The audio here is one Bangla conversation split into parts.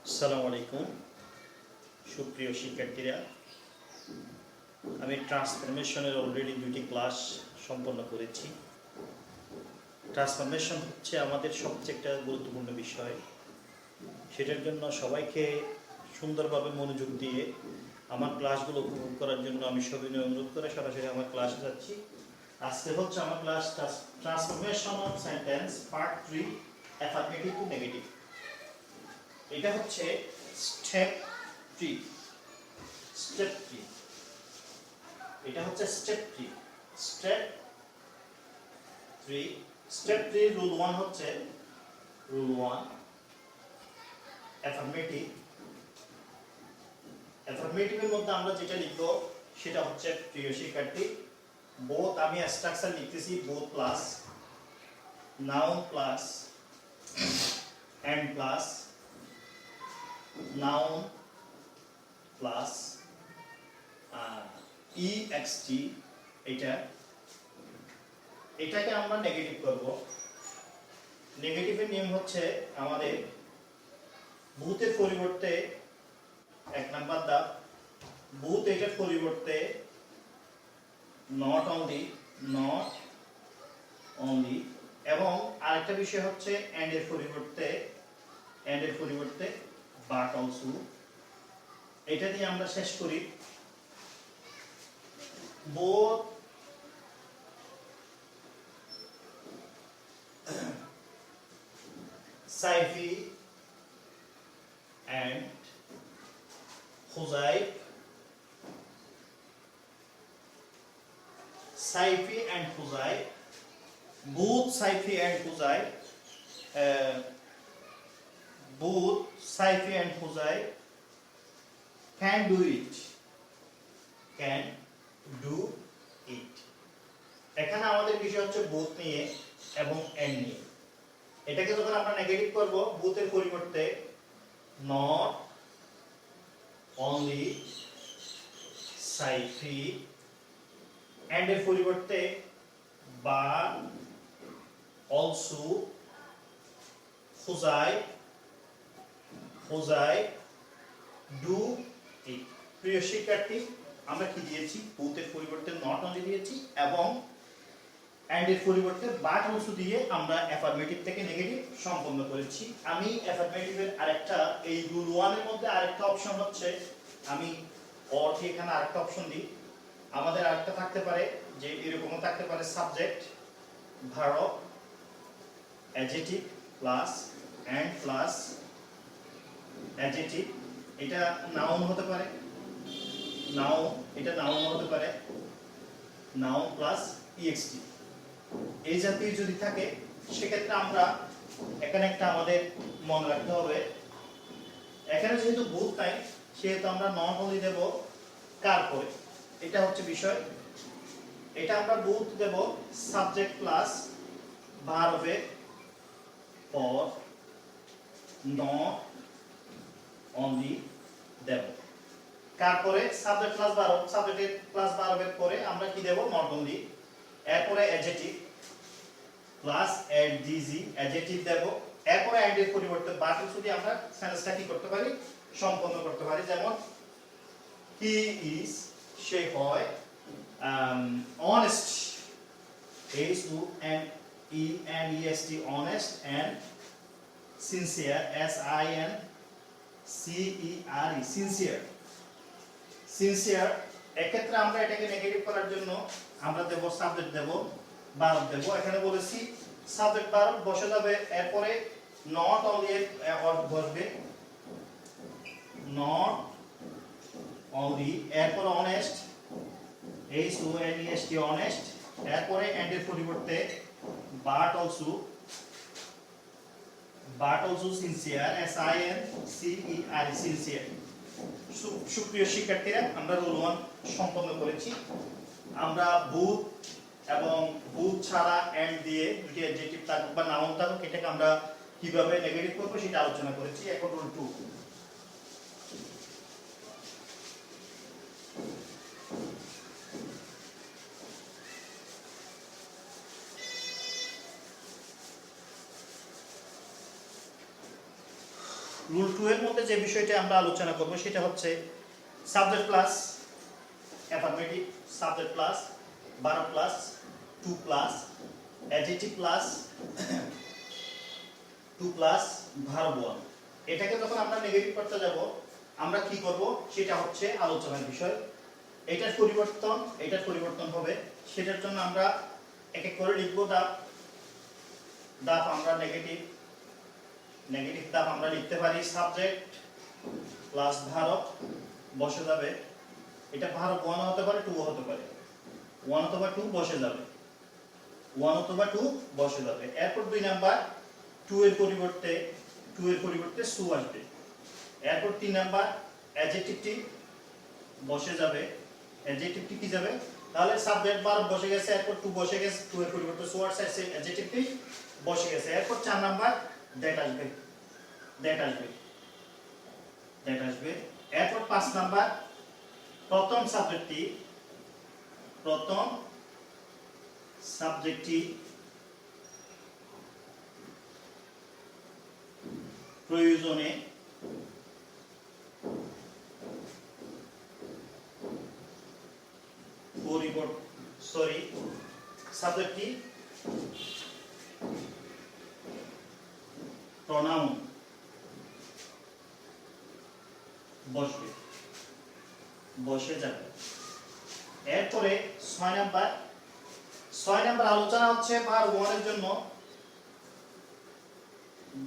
আসসালামু আলাইকুম সুপ্রিয় শিক্ষার্থীরা, আমি ট্রান্সফরমেশনের অলরেডি দুটি ক্লাস সম্পন্ন করেছি। ট্রান্সফরমেশন হচ্ছে আমাদের সবচেয়ে একটা গুরুত্বপূর্ণ বিষয়। সেটার জন্য সবাইকে সুন্দরভাবে মনোযোগ দিয়ে আমার ক্লাসগুলো উপভোগ করার জন্য আমি সবিনয় অনুরোধ করে সরাসরি আমার ক্লাসে যাচ্ছি। আজকে হচ্ছে আমার class transformation of sentence part 3, affirmative to negative. এটা হচ্ছে স্টেপ 3। স্টেপ 3, এটা হচ্ছে স্টেপ 3। স্টেপ 3, স্টেপ 3 রুল 1 হচ্ছে রুল 1 অ্যাফারমেটিভ। অ্যাফারমেটিভের মধ্যে আমরা যেটা লিখব সেটা হচ্ছে, প্রিয় শিক্ষার্থী, বোথ, আমি স্ট্রাকচার লিখতেছি both plus noun plus and plus noun plus ext। এটাকে আমরা নেগেটিভ করব। নেগেটিভের নিয়ম হচ্ছে আমাদের ভূতের পরিবর্তে, এক নাম্বার ধাপ, ভূত এটার পরিবর্তে নট অনলি, এবং আরেকটা বিষয় হচ্ছে এন্ড এর পরিবর্তে বাট অলসো। এটা দিয়ে আমরা শেষ করি। both Saifi and Huzayf, both Saifi and Huzayf can do it. এখানে আমাদের বিষয় হচ্ছে both নিয়ে এবং and নিয়ে। এটাকে যখন আমরা নেগেটিভ করব, both-এর পরিবর্তে not only Saifi, and এর পরিবর্তে but also Huzayf do it। প্রিয় শিক্ষার্থী, আমরা কি দিয়েছি? both-এর পরিবর্তে not only দিয়েছি এবং and এর পরিবর্তে বাট অলসো দিয়ে আমরা অ্যাফারমেটিভ থেকে নেগেটিভ সম্পন্ন করেছি। আমি অ্যাফারমেটিভের আরেকটা, এই রুল 1 এর মধ্যে আরেকটা অপশন হচ্ছে, আমি অর্থে এখানে আরেকটা অপশন দিই। আমাদের আরেকটা থাকতে পারে, যে এরকমও থাকতে পারে, subject verb adjective plus and plus adjective. এটা নাউন হতে পারে, নাউন হতে পারে, নাউন প্লাস ext। এই জাতীয় যদি থাকে, সেক্ষেত্রে আমরা এখানে একটা আমাদের মনে রাখতে হবে, এখানে যেহেতু both নাই, সেহেতু আমরা নট অনলি দেব কার পরে। এটা হচ্ছে বিষয়। এটা আমরা both দেব সাবজেক্ট প্লাস ভার্বের পর, নট অনলি দেব কার পরে? Subject plus verb. সাবজেক্টের প্লাস ভার্বের পরে আমরা কি দেব? Not only. এরপরে অ্যাডজেক্টিভ প্লাস adjg, অ্যাডজেক্টিভ দেব। এরপরে and এর পরিবর্তে বাট অলসো দিয়ে আমরা সেন্টেন্সটা কি করতে পারি? সম্পন্ন করতে পারি। যেমন he is, সে হয়, honest, honest, honest, and sincere, sincere, sincere। এক্ষেত্রে আমরা এটাকে নেগেটিভ করার জন্য আমরা দেব সাবজেক্ট দেব, ভার্ব দেব। এখানে বলেছি সাবজেক্ট ভার্ব বসে যাবে, এরপরে নট অনলি এর বসবে, নট অনলি, এরপরে অনেস্ট, honest, অনেস্ট, এরপরে এন্ড এর পরিবর্তে বাট অলসো সিনসিয়ার, সিনসিয়ার। সুপ্রিয় শিক্ষার্থীরা, আমরা রুল 1 সম্পন্ন করেছি। আমরা বুথ এবং বুথ ছাড়া এন্ড দিয়ে দুটি অ্যাডজেক্টিভ থাকুক বা নাউন থাকুক, এটাকে আমরা কিভাবে নেগেটিভ করব সেটা আলোচনা করেছি। এখন রুল 2। রুল 2 এর মধ্যে যে বিষয়টি আমরা আলোচনা করব সেটা হচ্ছে subject plus affirmative, subject plus verb plus two plus adjective plus two plus verb 1। এটাকে যখন আমরা নেগেটিভ করতে যাব আমরা কি করব সেটা হচ্ছে আলোচনার বিষয়। এটার পরিবর্তন হবে, সেটার জন্য আমরা এক এক করে লিখব। দাপ আমরা নেগেটিভ দাপ আমরা লিখতে পারি সাবজেক্ট প্লাস ভার্ব বসে যাবে। এটা ভার্ব 1 হতে পারে 2 হতে পারে, 1 অথবা 2 বসে যাবে, 1 অথবা 2 বসে যাবে। এরপর 2 নাম্বার 2 এর পরিবর্তে সু আসবে। এরপর 3 নাম্বার অ্যাডজেক্টিভটি বসে যাবে। অ্যাডজেক্টিভটি কি যাবে, তাহলে সাবজেক্ট ভার্ব বসে গেছে, এরপর 2 বসে গেছে, 2 এর পরিবর্তে সু আসছে, অ্যাডজেক্টিভটি বসে গেছে। এরপর 4 নাম্বার দ্যাট আসবে। এরপর 5 নাম্বার প্রথম সাবজেক্টটি প্রয়োজনে সাবজেক্টটি প্রনাউন বসে যাবে। এরপরে 6 নাম্বার আলোচনা হচ্ছে ভার্ব 1 এর জন্য।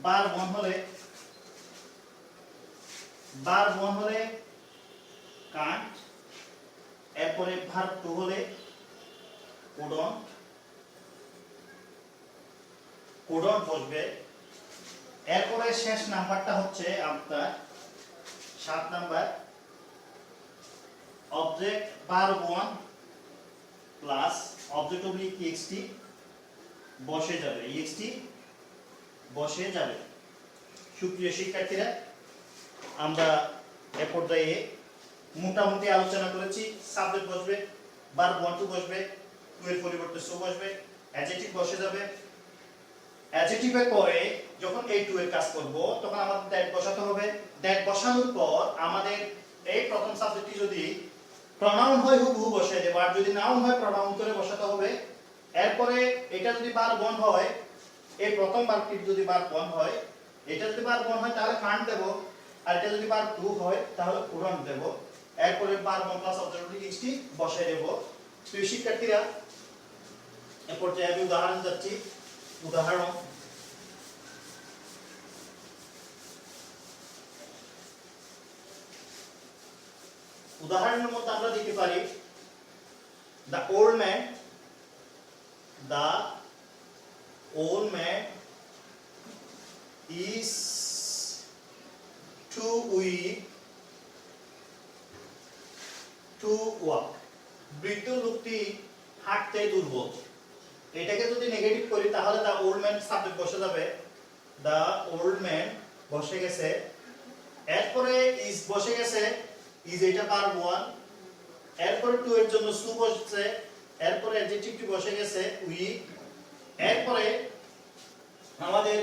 ভার্ব 1 হলে কান্ট, এরপরে ভার্ব 2 হলে কুডন্ট বসবে। এরপরে শেষ নাম্বারটা হচ্ছে আপনার 7 number object verb 1 plus object oblique ext বসে যাবে। সুপ্রিয় শিক্ষার্থীরা, আমরা এ পর্যায়ে মোটামুটি আলোচনা করেছি। সাবজেক্ট বসবে, ভার্ব 1 2 বসবে, 2 এর পরিবর্তে সু বসবে, অ্যাডজেক্টিভ বসে যাবে। অ্যাডজেক্টিভের পরে যখন এই 2 এর কাজ করব তখন আমাদের দ্যাট বসাতে হবে। দ্যাট বসানোর পর আমাদের এই প্রথম সাবজেক্টটি যদি প্রনাউন হয় হুবহু বসিয়ে দেব, আর যদি নাউন হয় প্রনাউন করে বসাতে হবে। এরপরে এটা যদি ভার্ব 1 হয়, এই প্রথম ভার্বটি যদি ভার্ব 1 হয়, এটা যদি ভার্ব 1 হয় তাহলে কান্ট দেব, আর এটা যদি ভার্ব 2 হয় তাহলে কুডন্ট দেব। এরপরে verb 1 plus object oblique ext বসায় দেব। প্রিয় শিক্ষার্থীরা, এরপর যে আমি উদাহরণ যাচ্ছি। উদাহরণের মধ্যে আমরা দিতে পারি the old man is too weak to walk. বৃদ্ধ লোকটি হাঁটতে দুর্বল। এটাকে যদি নেগেটিভ করি তাহলে the old man সাবজেক্ট বসে যাবে, the old man বসে গেছে। এরপরে is বসে গেছে, is এটা ভার্ব 1। এরপরে 2 এর জন্য সু বসছে, এরপরে অ্যাডজেক্টিভটি বসে গেছে উইক। এরপরে আমাদের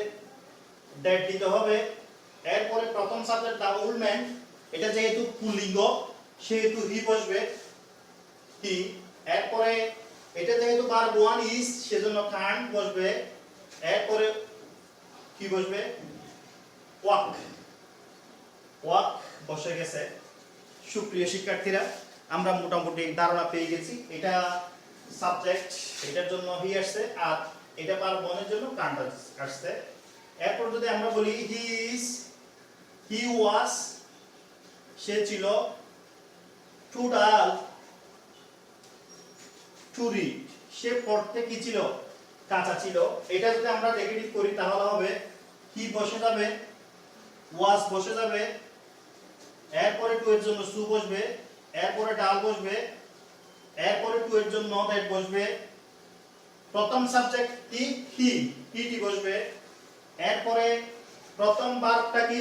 দ্যাট দিতে হবে। এরপরে প্রথম সাবজেক্ট দা ওল্ড ম্যান, এটা যেহেতু পুল্লিঙ্গ সেহেতু হি বসবে, হি। এরপরে এটা যেহেতু ভার্ব 1 ইজ সেজন্য কান বসবে। এরপরে কি বসবে, ওয়াক বসে গেছে। সুপ্রিয় শিক্ষার্থীরা, আমরা মোটামুটি ধারণা পেয়ে গেছি। এটা সাবজেক্ট, এটার জন্য হি আসছে, আর এটা ভার্ব 1 এর জন্য কান্ট আসছে। এরপর যদি আমরা বলি হি ওয়াজ সে ছিল, টু ডাল টু রিড সে পড়তে কি ছিল, কাঁচা ছিল। এটা যদি আমরা নেগেটিভ করি তাহলে হবে হি বসে যাবে, ওয়াজ বসে যাবে, এরপরে 2 এর জন্য সু বসবে, এরপরে ডাল বসবে, এরপরে 2 এর জন্য দ্যাট বসবে। প্রথম সাবজেক্ট কি, হিটি বসবে। এরপরে প্রথম ভার্বটা কি,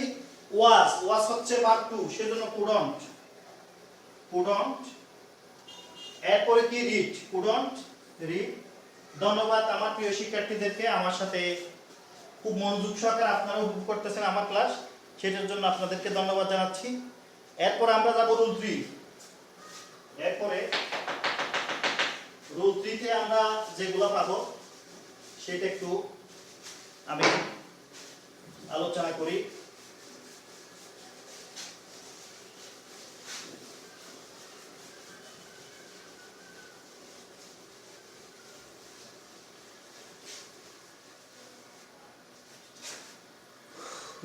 ওয়াজ হচ্ছে ভার্ব 2 সেজন্য কুডন্ট। এরপরে কি, কুডন্ট রিড। ধন্যবাদ আমার প্রিয় শিক্ষার্থীদেরকে। আমার সাথে খুব মনোযোগ সহকারে আপনারা উপভোগ করতেছেন আমার ক্লাস। সেটার জন্য আপনাদেরকে ধন্যবাদ জানাচ্ছি। এরপর আমরা যাব রুল 3। এরপরে রুল 3 তে আমরা যেগুলো পাবো সেটা একটু আমি আলোচনা করি।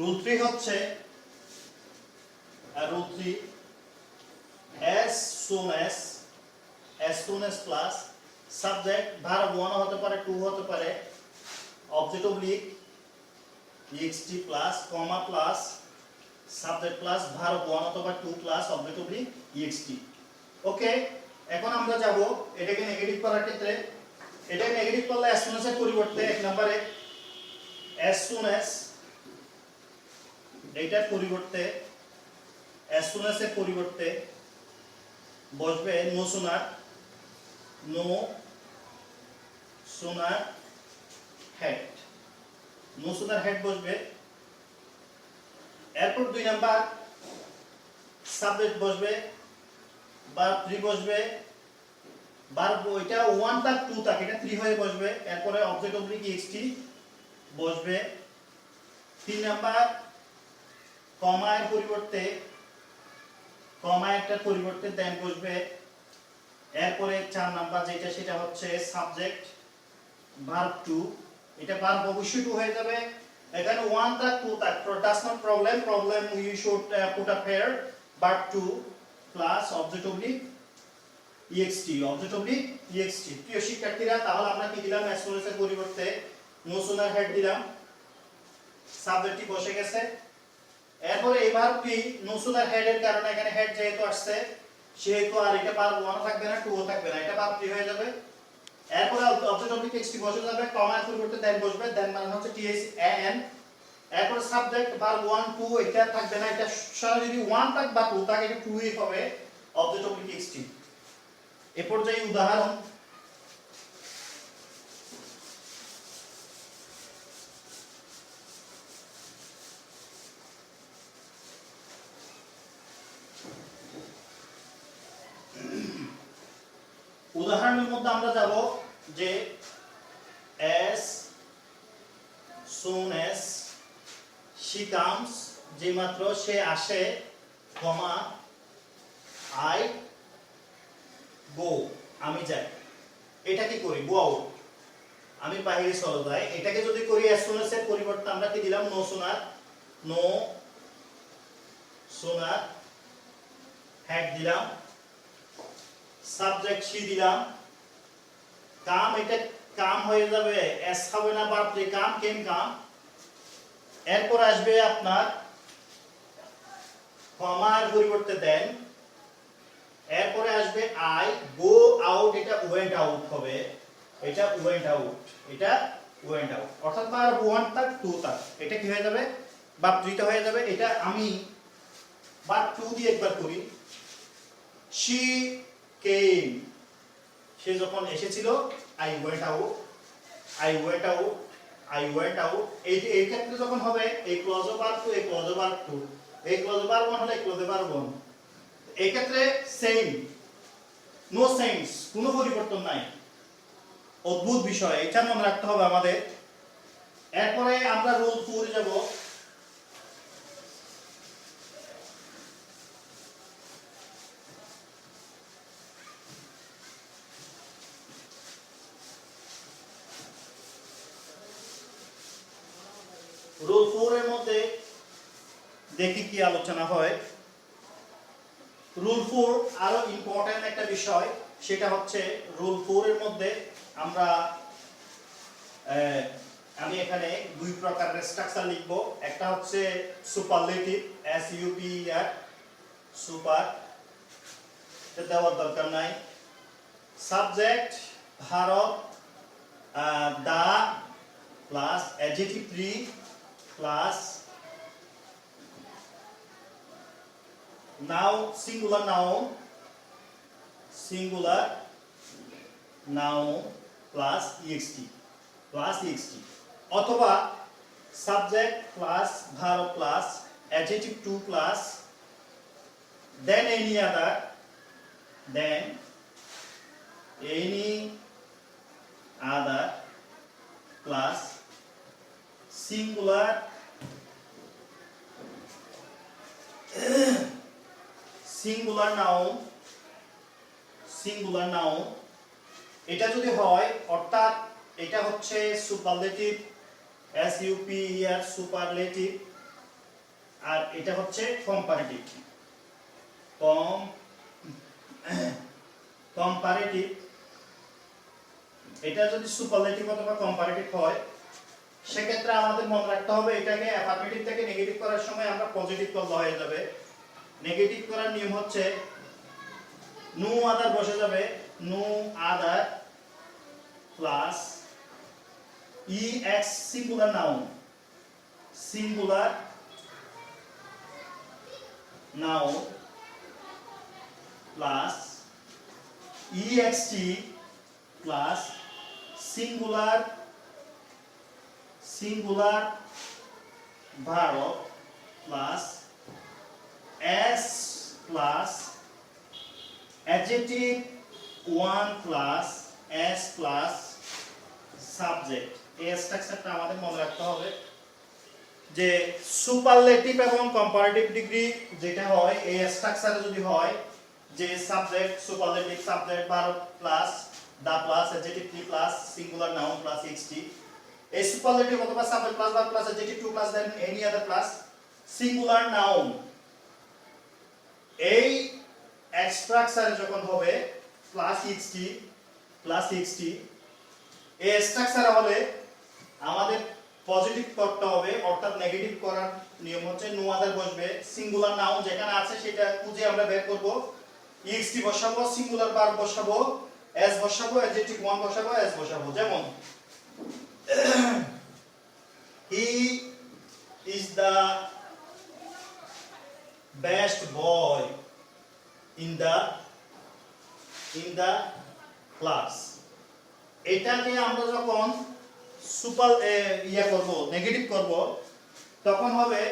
রুল 3 হচ্ছে rule 3 as soon as plus subject verb 1 হতে পারে 2 হতে পারে object oblique ext plus comma plus subject plus verb 1 অথবা 2 plus object oblique ext। ওকে, এখন আমরা যাব এটাকে নেগেটিভ করার ক্ষেত্রে। এটাকে নেগেটিভ করলে as soon as এর পরিবর্তে এক নম্বরে as soon as এইটার পরিবর্তে as soon as এর পরিবর্তে বসবে no sooner had বসবে। এরপর 2 নাম্বার সাবজেক্ট বসবে, ভার্ব 3 বসবে, ভার্ব ওইটা 1 তাক 2 তাক এটা 3 হয়ে বসবে। এরপরে অবজেক্ট অবলিক ext বসবে। 3 নাম্বার কমা এর পরিবর্তে কমা একটার পরিবর্তে দেন বসবে। এরপরে 4 নাম্বার যেটা সেটা হচ্ছে সাবজেক্ট ভার্ব 2, এটা ভার্ব অবশ্যই 2 হয়ে যাবে। এখানে 1 তাক 2 তাক does not problem you should put up here verb 2 plus object oblique ext প্রিয় শিক্ষার্থীরা, তাহলে আমরা কি দিলাম as soon as এর পরিবর্তে no sooner had দিলাম, সাবজেক্টটি বসে গেছে। এরপরে এই ভার্বটি no sooner had এর কারণে এখানে had যেহেতু আসছে সেহেতু আর এটা ভার্ব 1 থাকবে না 2 থাকবে না, এটা ভার্ব 3 হয়ে যাবে। এরপরে অবজেক্ট অবলিক ext বসে যাবে, কমা এর পরিবর্তে দেন বসবে, দেন মানে হচ্ছে than। এরপর সাবজেক্ট ভার্ব 1 2 এটা থাকবে না, এটা সারা যদি 1 থাক বা 2 থাক এটা 2 ই হবে অবজেক্ট অবলিক ext। এ পর্যায়ে উদাহরণ উদাহরণের মধ্যে আমরা যাব যে as soon as she comes যে মাত্র সে আসে, কমা I go আমি যাই। এটা কি করি go out আমি বাইরে চলে যাই। এটাকে যদি করি as soon as এর পরিবর্তে আমরা কি দিলাম no sooner had দিলাম, সাবজেক্ট she দিলাম, কাম এটা কাম হয়ে যাবে s হবে না ভার্ব 3 কাম কেম কাম। এরপর আসবে আপনার কমা এর পরিবর্তে দেন, এরপরে আসবে I go out এটা went out হবে, এটা went out অর্থাৎ ভার্ব 1 তাক 2 তাক এটা কি হয়ে যাবে ভার্ব 3 টা হয়ে যাবে। এটা আমি ভার্ব 2 দিয়ে একবার করি she came সে যখন এসেছিল I went out এই ক্ষেত্রে যখন হবে এই ক্লজ ভার্ব 2 এই ক্লজ ভার্ব 2 এই ক্লজ ভার্ব 1 হলে ক্লজ ভার্ব 1, এই ক্ষেত্রে সেম নো চেঞ্জ কোনো পরিবর্তন নাই। অদ্ভুত বিষয়, এটা মনে রাখতে হবে আমাদের। এরপরে আমরা রুল 4 এ যাব। রুল 4 এর মধ্যে দেখি কি আলোচনা হয়। রুল 4 আরো ইম্পর্টেন্ট একটা বিষয়, সেটা হচ্ছে রুল 4 এর মধ্যে আমরা আমি এখানে দুই প্রকারের স্ট্রাকচার লিখব। একটা হচ্ছে সুপারলেটিভ SUPER সুপার, এটা দেওয়ার দরকার নাই। Subject verb the plus adjective 3 plus noun singular noun plus ext অথবা subject plus verb plus adjective to plus, then any other, then any other plus singular singular noun এটা যদি হয় অর্থাৎ এটা হচ্ছে সুপারলেটিভ SUPER সুপারলেটিভ আর এটা হচ্ছে কম্পারেটিভ কম্পারেটিভ এটা যদি সুপারলেটিভ অথবা কম্পারেটিভ হয় সেক্ষেত্রে আমাদের মনে রাখতে হবে এটাকে অ্যাফার্মেটিভ থেকে নেগেটিভ করার সময় আমরা পজিটিভ করলে হয়ে যাবে নেগেটিভ করার নিয়ম হচ্ছে নো আদার বসে যাবে no other plus EX singular noun plus EXT plus singular verb plus S plus adjective 1 plus S plus subject এই স্ট্রাকচারটা আমাদের মনে রাখতে হবে যে সুপারলেটিভ এবং কম্পারেটিভ ডিগ্রি যেটা হয় এই স্ট্রাকচারে যদি হয় যে subject superlative subject verb plus the plus adjective টি plus singular noun plus ext এই সুপারলেটিভ অথবা subject plus verb plus adjective two plus দেন any other plus singular noun এই স্ট্রাকচারে যখন হবে প্লাস এক্সটি এই স্ট্রাকচারে হলে আমাদের পজিটিভ করতে হবে অর্থাৎ নেগেটিভ করার নিয়ম হচ্ছে নো আদার বসবে সিঙ্গুলার নাউন যেখানে আছে সেটা খুঁজে আমরা বের করব ইএক্সটি বসাবো সিঙ্গুলার ভার্ব বসাবো এস বসাবো অ্যাডজেক্টিভ 1 বসাবো এস বসাবো যেমন he is the best boy in the class এটাকে আমরা যখন সুপার করব নেগেটিভ করব তখন হবে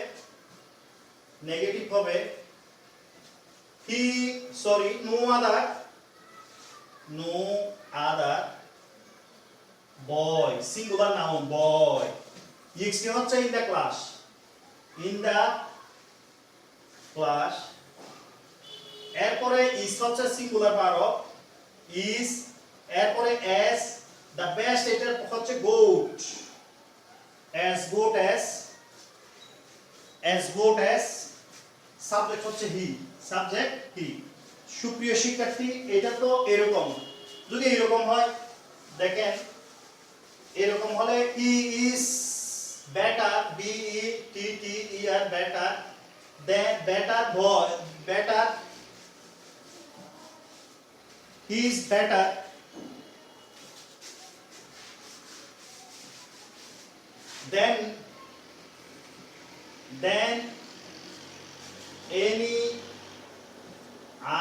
নেগেটিভ হবে no other boy singular noun boy ext হচ্ছে in the class এরপরে is হচ্ছে সিঙ্গুলার ভার্ব is এরপরে as the best এটা হচ্ছে goat as সাবজেক্ট হচ্ছে he সুপ্রিয় শিক্ষার্থী এটা তো এরকম যদি এরকম হয় দেখেন এরকম হলে he is better better than better boy better he is better than any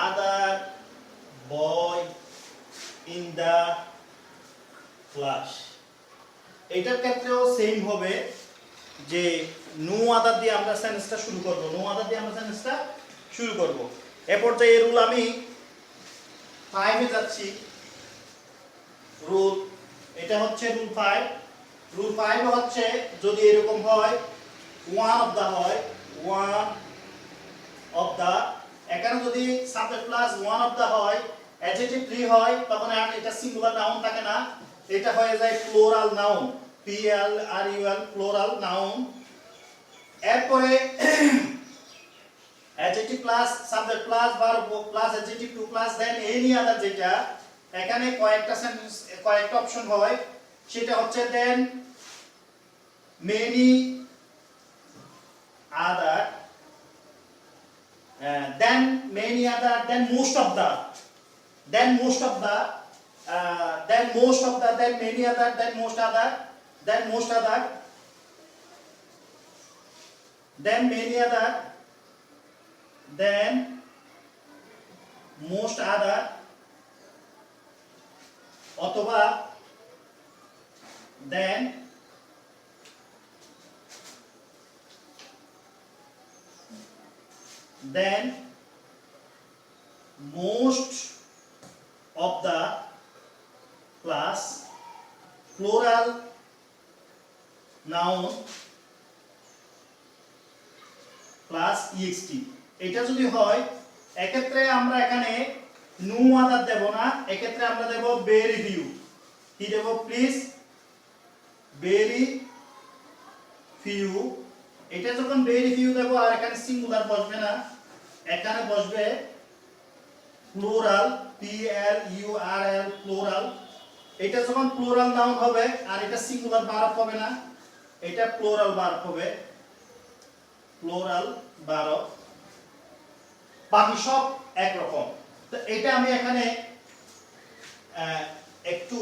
other boy in the class এটার ক্ষেত্রেও সেম হবে যে নো আদার দিয়ে আমরা সেন্টেন্সটা শুরু করব এরপর যে এই রুল আমি 5 এ যাচ্ছি রুল এটা হচ্ছে রুল 5 হচ্ছে যদি এরকম হয় one of the এখানে যদি subject plus one of the হয় অ্যাডজেক্টিভ 3 হয় তখন আর এটা সিঙ্গুলার নাউন থাকে না এটা হয়ে যায় plural noun PLURAL plural noun এরপরে adjective plus subject plus verb plus adjective two plus দেন এনি আদার যেটা এখানে কয়েকটা অপশন হয় সেটা হচ্ছে দেন many other then most of the then many other then most other then most other then many other then most other অথবা then then most of the class plural noun plus ext এটা যদি হয় এক্ষেত্রে আমরা এখানে নো আদার দেব না এক্ষেত্রে আমরা দেব very few কি দেব প্লিজ very few এটা যখন very few দেব আর এখানে সিঙ্গুলার বসবে না এখানে বসবে plural p l u r l plural এটা যখন প্লুরাল নাউন হবে আর এটা সিঙ্গুলার ভার্ব হবে না এটা প্লুরাল ভার্ব হবে প্লুরাল ভার্ব বাকি সব এক রকম তো এটা আমি এখানে একটু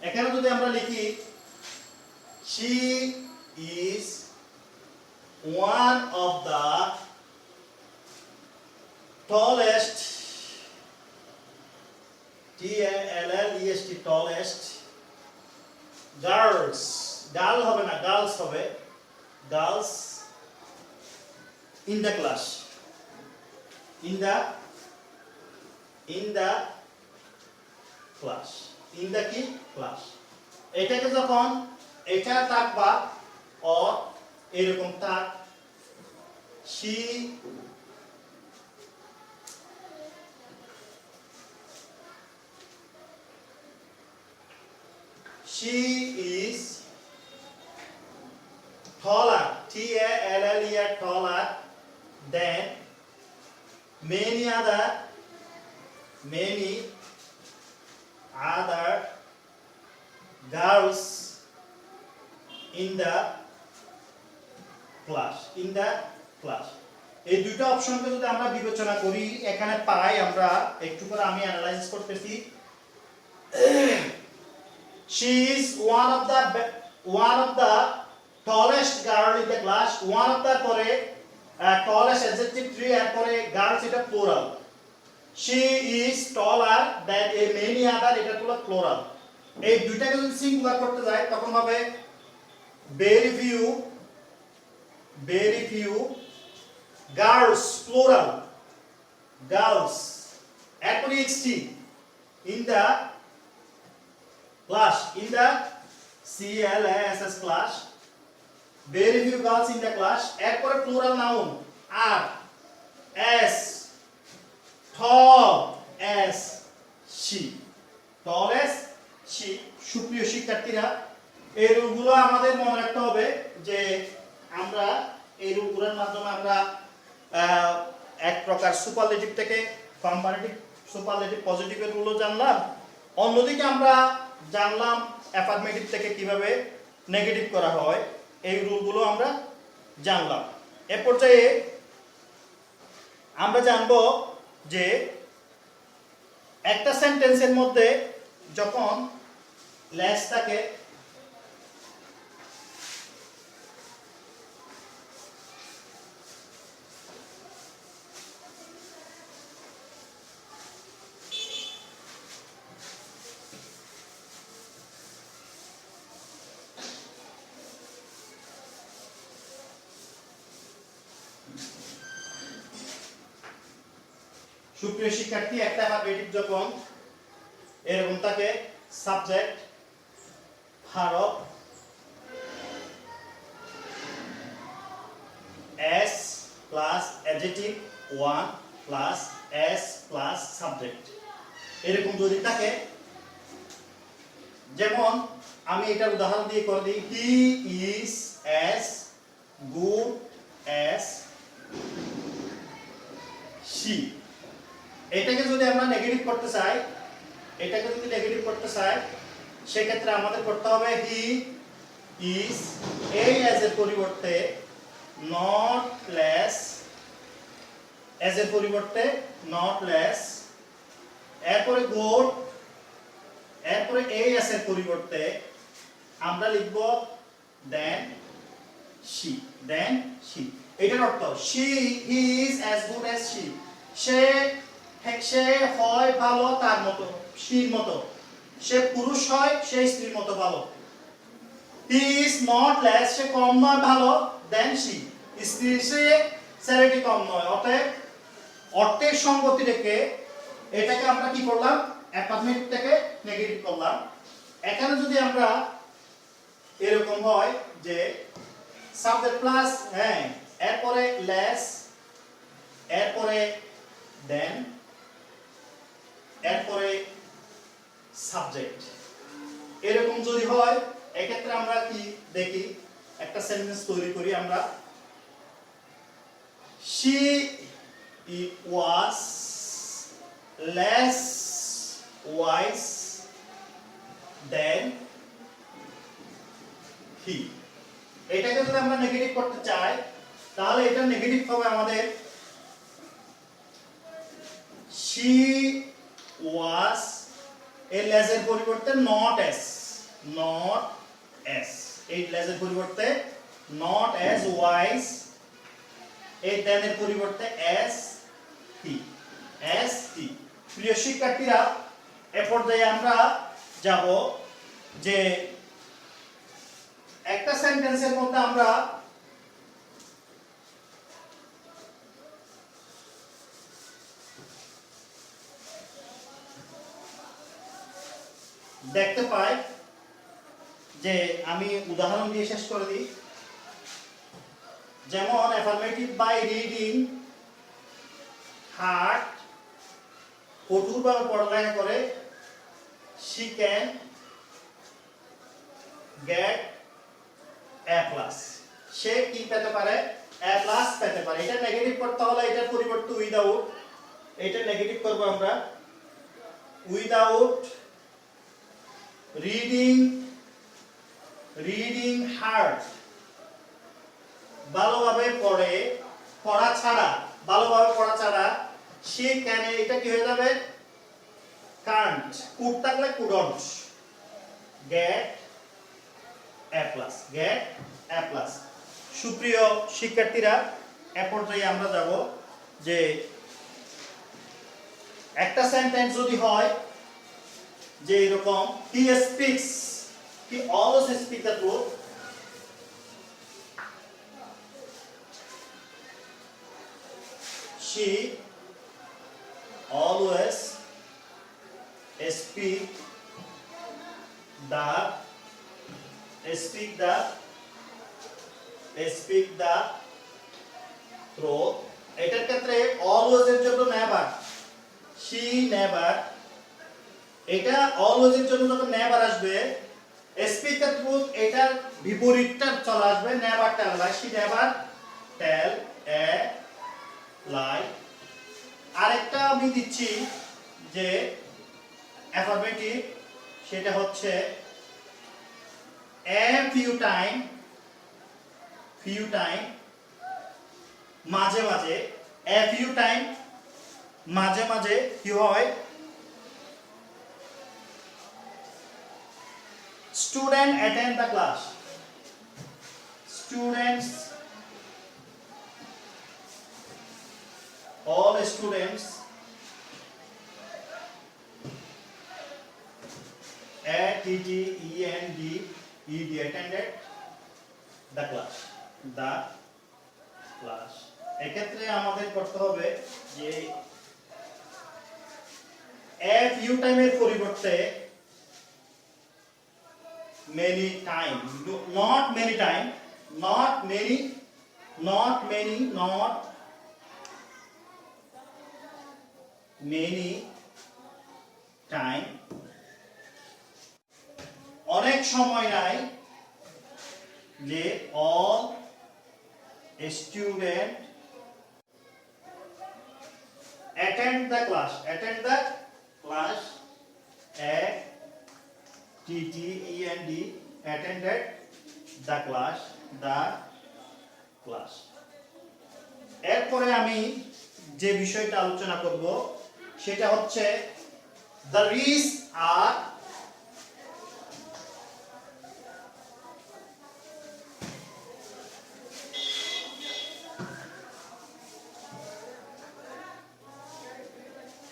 এখানে যদি আমরা লিখি she is one of the tallest T-A-L-L-E-S-T tallest girls girl হবে না girls হবে girls in the class in the class in the কি class এটাকে যখন এটা থাকবা or এরকম থাক she is taller T-A-L-L-E-R taller than many other girls in the class এই দুটো অপশনকে যদি আমরা বিবেচনা করি এখানে পাই আমরা একটু করে আমি অ্যানালাইসিস করতেছি she is one of the tallest girl in the class one of the পরে tallest adjective tree এর পরে girls এটা plural she is taller than a many other এটা হলো plural এই দুইটাকে যদি সিঙ্গুলার করতে যাই তখন হবে very few girls plural girls এরপরে ext in the class in the class class very few girls in the class এরপরে plural noun are as tall as she tall as she সুপ্রিয় শিক্ষার্থীরা এই রুলগুলো আমাদের মনে রাখতে হবে যে আমরা এই রুলগুলোর মাধ্যমে আমরা এক প্রকার সুপারলেটিভ থেকে কম্পারেটিভ সুপারলেটিভ পজিটিভের রুলও জানলাম অন্যদিকে আমরা জানলাম অ্যাফার্মেটিভ থেকে কিভাবে নেগেটিভ করা হয় এই রুলগুলো আমরা জানলাম এ পর্যায়ে আমরা জানব যে একটা সেন্টেন্সের মধ্যে যখন লেস থাকে সুপ্রিয় শিক্ষার্থী একটা অ্যাফার্মেটিভ যখন এরকম থাকে subject verb s plus adjective one plus s plus subject এরকম যদি থাকে যেমন আমি এটার উদাহরণ দিয়ে করে দিই he is as good as she এটাকে যদি আমরা নেগেটিভ করতে চাই সেক্ষেত্রে আমাদের করতে হবে হি ইজ এই অ্যাজ এর পরিবর্তে নট লেস এরপরে গুড এরপরে এই অ্যাজ এর পরিবর্তে আমরা লিখব দেন শি, দেন শি। এটার অর্থ she is as good as she, সে সে হয় ভালো তার মতো, শির মতো। সে পুরুষ হয় সে স্ত্রীর মতো ভালো। হি ইজ নট লেস, সে কম নয় ভালো, দেন শি, স্ত্রীর সে ছেলেটি কম নয়। অতএব অর্থের সঙ্গতি রেখে এটাকে আমরা কি করলাম, অ্যাপার্টমেন্ট থেকে নেগেটিভ করলাম। এখানে যদি আমরা এরকম হয় যে সাবজেক্ট প্লাস, হ্যাঁ, এরপরে লেস, এরপরে দেন, এরপরে সাবজেক্ট, এরকম যদি হয় এক্ষেত্রে আমরা কি দেখি, একটা সেন্টেন্স তৈরি করি আমরা। she was less wise than he। এটাকে যদি আমরা নেগেটিভ করতে চাই তাহলে এটা নেগেটিভ হবে আমাদের she was, এই less এর পরিবর্তে not as, not as, এই less এর পরিবর্তে not as wise, এই than এর পরিবর্তে as he, as he। প্রিয় শিক্ষার্থীরা, এ পর্যায়ে আমরা যাব যে একটা সেন্টেন্সের মধ্যে আমরা দেখতে পাই যে, আমি উদাহরণ দিয়ে শেষ করে দিই। যেমন অ্যাফার্মেটিভ বাই রিডিং হার্ড, কঠোরভাবে পড়ালেখা করে, she can get a plus, সে কি পেতে পারে, a plus পেতে পারে। এটা নেগেটিভ করতে হলে এটার পরিবর্তে উইদাউট, এটা নেগেটিভ করব আমরা, উইদাউট রিডিং হার্ড, ভালোভাবে পড়ে, পড়া ছাড়া, ভালোভাবে পড়া ছাড়া, সে ক্যান, এটা কি হয়ে যাবে, কান্ট, কুড থাকলে কুডন্ট, গেট এ প্লাস, গেট এ প্লাস। সুপ্রিয় শিক্ষার্থীরা, এ পর্যায়ে আমরা যাব যে একটা সেন্টেন্স যদি হয় যে এরকম, he speaks, he always speaks the truth, she always speak the truth। এটার ক্ষেত্রে always এর জন্য never, she never, এটা always এর জন্য যখন never আসবে, speak the truth এটার বিপরীতটা চলে আসবে, never tell a lie, she never tell a lie। আরেকটা আমি দিচ্ছি যে অ্যাফার্মেটিভ, সেটা হচ্ছে a few time, মাঝে মাঝে, a few time মাঝে মাঝে কি হয়, student attend the class, students, all students attended the class। এক্ষেত্রে আমাদের করতে হবে যে a few time এর পরিবর্তে many time, not many time, not many time, অনেক সময় নাই, যে all student attend the class, attended the class, attended the class। এরপরে আমি যে বিষয়টা আলোচনা করব সেটা হচ্ছে the rich are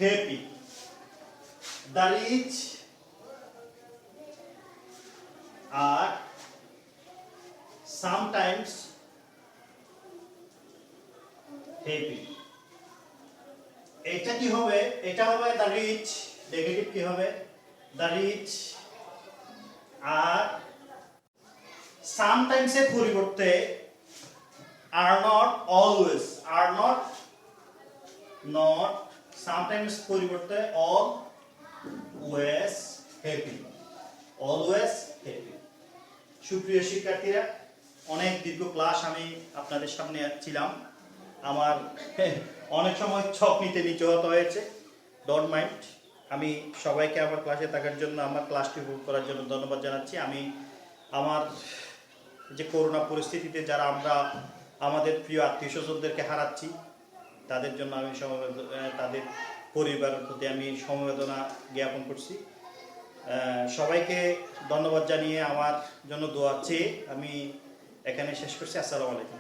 happy. The rich are sometimes happy. এটা কি হবে? এটা হবে the rich, নেগেটিভ কি হবে? The rich are sometimes এর পরিবর্তে are not always, are not sometimes পরিবর্তে always happy, always happy. সুপ্রিয় শিক্ষার্থীরা, অনেক দীর্ঘ ক্লাস আমি আপনাদের সামনে ছিলাম। আমার অনেক সময় ছক নিতে নিচু হতে হয়েছে, ডোন্ট মাইন্ড। আমি সবাইকে আমার ক্লাসে থাকার জন্য, আমার ক্লাসটি উপভোগ করার জন্য ধন্যবাদ জানাচ্ছি। আমি আমার যে করোনা পরিস্থিতিতে যারা আমরা আমাদের প্রিয় আত্মীয় স্বজনদেরকে হারাচ্ছি, তাদের জন্য আমি তাদের পরিবারের প্রতি আমি সমবেদনা জ্ঞাপন করছি। সবাইকে ধন্যবাদ জানিয়ে আমার জন্য দোয়া চেয়ে আমি এখানে শেষ করছি। আসসালামু আলাইকুম।